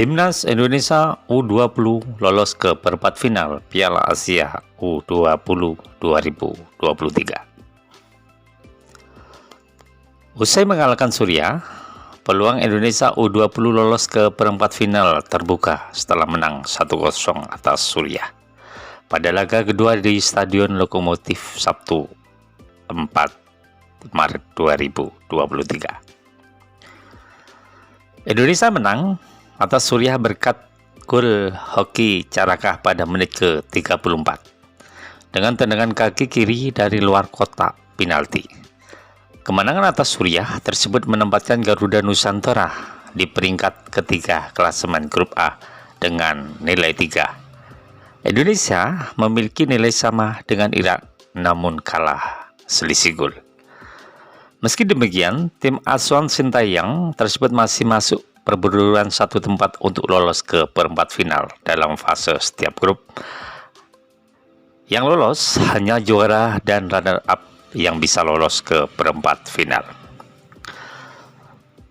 Timnas Indonesia U20 lolos ke perempat final Piala Asia U20 2023. Usai mengalahkan Suriah, peluang Indonesia U20 lolos ke perempat final terbuka setelah menang 1-0 atas Suriah pada laga kedua di Stadion Lokomotif Sabtu 4 Maret 2023. Indonesia menang atas Suriah berkat gol Hoki Carakah pada menit ke-34 dengan tendangan kaki kiri dari luar kotak penalti. Kemenangan atas Suriah tersebut menempatkan Garuda Nusantara di peringkat ketiga klasemen grup A dengan nilai 3. Indonesia memiliki nilai sama dengan Irak namun kalah selisih gol. Meski demikian, tim asuhan Sintayong tersebut masih masuk perburuan satu tempat untuk lolos ke perempat final dalam fase setiap grup. Yang lolos hanya juara dan runner-up yang bisa lolos ke perempat final.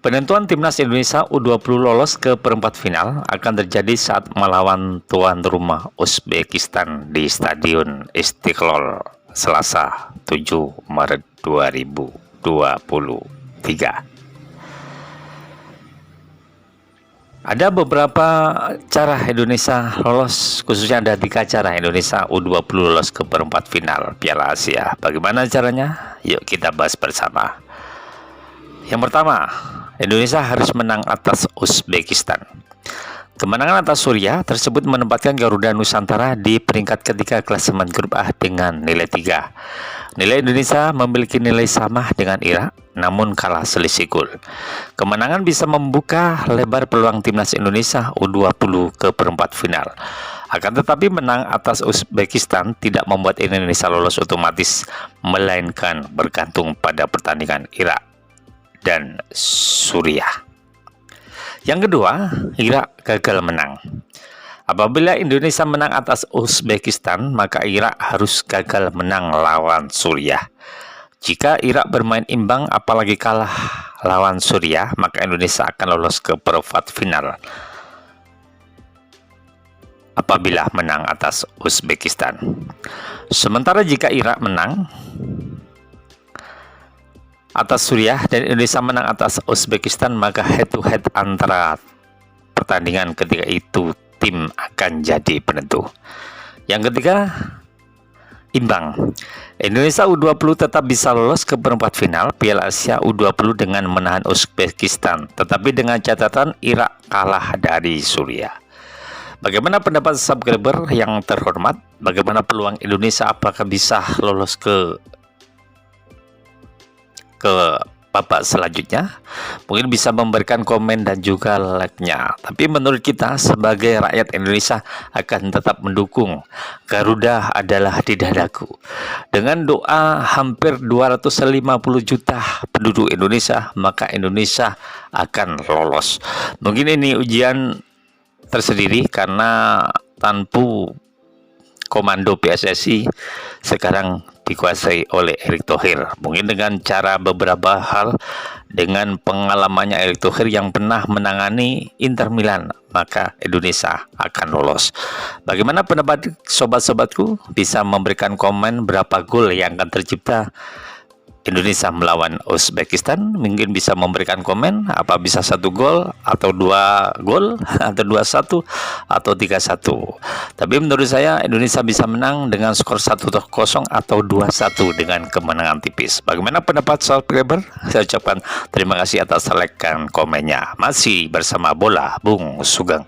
Penentuan Timnas Indonesia U20 lolos ke perempat final akan terjadi saat melawan tuan rumah Uzbekistan di Stadion Istiqlal Selasa 7 Maret 2023. Ada beberapa cara Indonesia lolos, khususnya ada 3 cara Indonesia U20 lolos ke perempat final Piala Asia. Bagaimana caranya? Yuk kita bahas bersama. Yang pertama, Indonesia harus menang atas Uzbekistan. Kemenangan atas Suriah tersebut menempatkan Garuda Nusantara di peringkat ketiga klasemen grup A dengan nilai 3. Nilai Indonesia memiliki nilai sama dengan Irak, namun kalah selisih gol. Kemenangan bisa membuka lebar peluang Timnas Indonesia U20 ke perempat final. Akan tetapi menang atas Uzbekistan tidak membuat Indonesia lolos otomatis, melainkan bergantung pada pertandingan Irak dan Suriah. Yang kedua, Irak gagal menang. Apabila Indonesia menang atas Uzbekistan, maka Irak harus gagal menang lawan Suriah. Jika Irak bermain imbang apalagi kalah lawan Suriah, maka Indonesia akan lolos ke perempat final apabila menang atas Uzbekistan. Sementara jika Irak menang atas Suriah dan Indonesia menang atas Uzbekistan, maka head to head antara pertandingan ketiga itu tim akan jadi penentu. Yang ketiga, imbang. Indonesia U20 tetap bisa lolos ke perempat final Piala Asia U20 dengan menahan Uzbekistan, tetapi dengan catatan Irak kalah dari Suriah. Bagaimana pendapat subscriber yang terhormat? Bagaimana peluang Indonesia? Apakah bisa lolos ke babak selanjutnya? Mungkin bisa memberikan komen dan juga like-nya. Tapi menurut kita sebagai rakyat Indonesia akan tetap mendukung Garuda adalah di dadaku. Dengan doa hampir 250 juta penduduk Indonesia, maka Indonesia akan lolos. Mungkin ini ujian tersendiri karena tanpa komando PSSI sekarang dikuasai oleh Erick Thohir. Mungkin dengan cara beberapa hal, dengan pengalamannya Erick Thohir yang pernah menangani Inter Milan, maka Indonesia akan lolos. Bagaimana pendapat sobat-sobatku? Bisa memberikan komen berapa gol yang akan tercipta Indonesia melawan Uzbekistan. Mungkin bisa memberikan komen apa bisa 1 gol atau 2 gol atau 2-1 atau 3-1. Tapi menurut saya Indonesia bisa menang dengan skor 1-0 atau 2-1 dengan kemenangan tipis. Bagaimana pendapat subscriber? Saya ucapkan terima kasih atas like dan komennya. Masih bersama Bola Bung Sugeng.